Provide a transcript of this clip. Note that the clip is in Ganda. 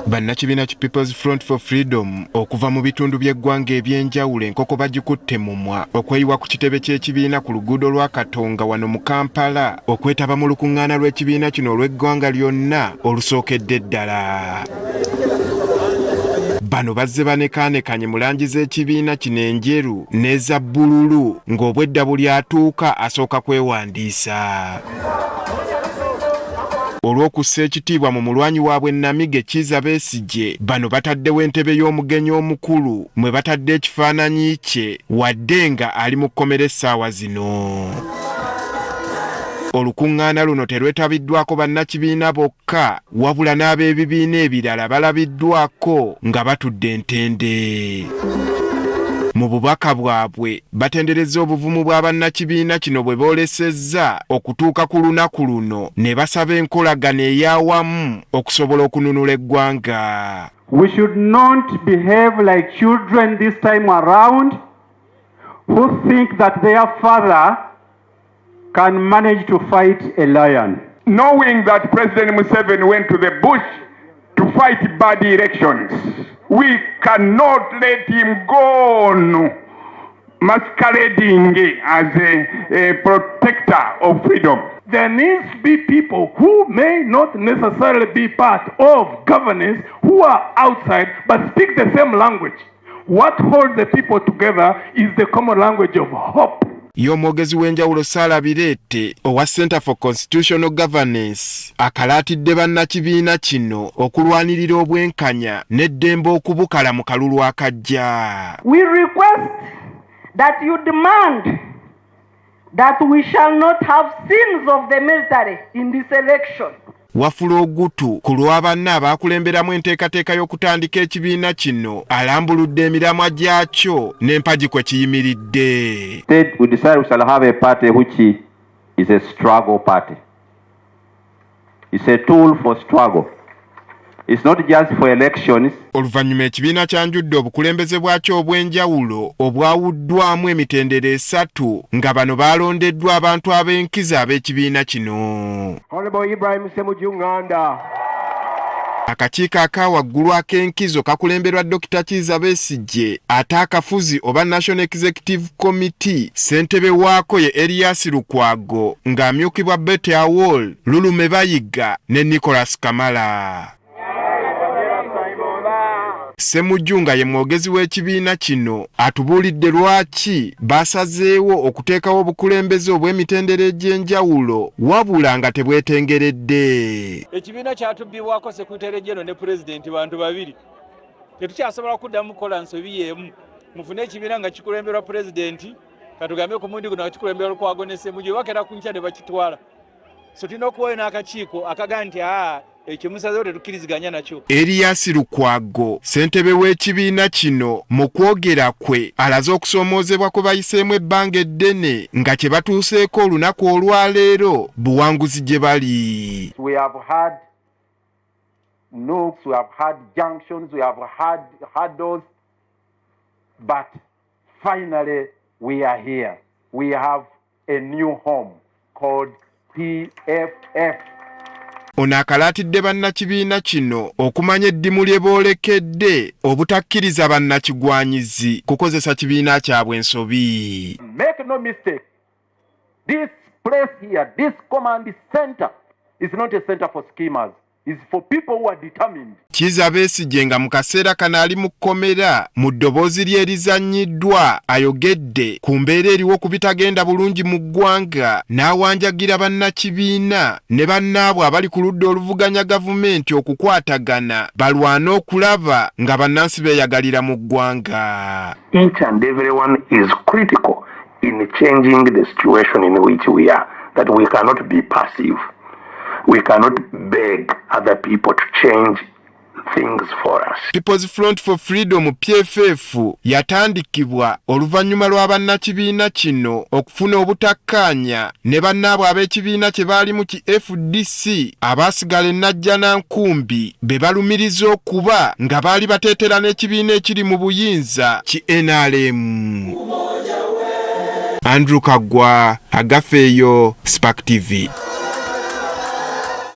Bannakibiina ki People's Front for Freedom okuva mu bitundu by'eggwanga eby'enjawulo enkoko bagikutte mumwa okweyiwa ku kitebe ky'ekibiina ku luguudo lwa Katonga wano mu Kampala okwetaba mu lukuŋŋaana lw'ekibiina kino olw'eggwanga lyonna olusookedde ddala. Bano bazze banekaanekanye mu langi z'ekibiina kino enjeru n'eza bbululu ng'obwedda buli atuuka asooka kwewandiisa. Olw'okussa ekitiibwa mu mulwanyi waabwe Namige Kiiza Besigye, bano bataddewo entebe y'omugenyi omukulu mwe batadde ekifaananyi kye wadde nga ali mu kkomera essaawa zino. Olukuŋŋaana luno terwetabiddwako bannakibiina bokka wabula n'ab'ebibiina ebirala balabiddwako nga batudde ntende. Mu bubaka bwabwe batenderezza obuvumu bwa bannakibiina kino bwe boolesezza okutuuka ku lunaku luno ne basaba enkolagano ey'awamu okusobola okununula eggwanga. We should not behave like children this time around who think that their father can manage to fight a lion. Knowing that President Museveni went to the bush to fight bad elections, we cannot let him go on masquerading as a protector of freedom. There needs to be people who may not necessarily be part of governance who are outside but speak the same language. What holds the people together is the common language of hope. Y'omwogezi w'enjawulo Saalabireete owa Center for Constitutional Governance akalaatidde bannakibiina kino okulwanirira obwenkanya n'eddembe okubukala mu kalulu akajja. We request that you demand that we shall not have sins of the military in this election. Wafula ogutu ku lwa banne abaakulemberamu enteekateeka y'okutandika ekibiina kino alambuludde emiramwa gyakyo n'empagi kwe kiyimiridde. Instead, we decide we shall have a party which is a struggle party. It's a tool for struggle. It's not just for elections. Oluvannyuma ekibiina kyanjudde obukulembeze bwakyo obw'enjawulo obwawuddwamu emitendera esatu nga bano balondeddwa abantu ab'enkiza ab'ekibiina kino. Akakiiko aka waggulu ak'enkizo kakulemberwa Dr. Kiiza Besigye ate akafuzi oba National Executive Committee ssentebe waako ye Erias Lukwago ng'amyukibwa Bete Awol, Lulume Bayiga ne Nicholas Kamala. Ssemujjunga ye mwogezi w'ekibiina kino atubuulidde lwaki basazeewo okuteekawo obukulembeze obw'emitendera egy'enjawulo wabula nga tebwetengeredde. Ekibiina kyatubbibwako sekretary general ne pulezidenti bantu babiri. Tetukyasobola kuddamu kukola nsobi y'emu. Mufune ekibiina nga kikulemberwa pulezidenti katugambe ku mundi guno nga kikulemberwa Lukwago ne Ssemujju bakera ku nkya ne bakitwala. So tulina okuwayo n'akakiiko akaga nti ekimusazeewo tetukkiriziganya nakyo. Erias Lukwago ssentebe w'ekibiina kino mu kwogera kwe alaze okusoomoozebwa kwe bayiseemu ebbanga eddene nga kye batuuseeko olunaku olwaleero buwanguzi gye bali. We have had nooks, we have had junctions, we have had hurdles, but finally we are here. We have a new home called PFF. Ono akalaatidde bannakibiina kino okumanya eddimu lye boolekedde obutakkiriza bannakigwanyizi kukozesa kibiina kyabwe ensobi. Make no mistake, this place here, this command center is not a center for schemers. It's for people who are determined. Kiiza Besigye nga mu kaseera kano ali mu kkomera mu ddoboozi lye erizannyiddwa ayogedde ku mbeera eriwo ku bitagenda bulungi mu ggwanga n'awanjagira bannakibiina ne bannaabwe abali ku ludda oluvuganya gavumenti okukwatagana balwane okulaba nga bannansi beeyagalira mu ggwanga. Each and everyone is critical in changing the situation in which we are, that we cannot be passive. We cannot beg other people to change things for us. People's Front for Freedom PFF yatandikibwa oluvannyuma lwa bannakibiina kino okufuna obutakkaanya ne bannaabwe ab'ekibiina kye baalimu ki FDC abaasigala ennajja na nkumbi be balumiriza okuba nga baali bateetera n'ekibiina ekiri mu buyinza ki NRM. Andrew Kagwa, Agafeeyo, Spark TV.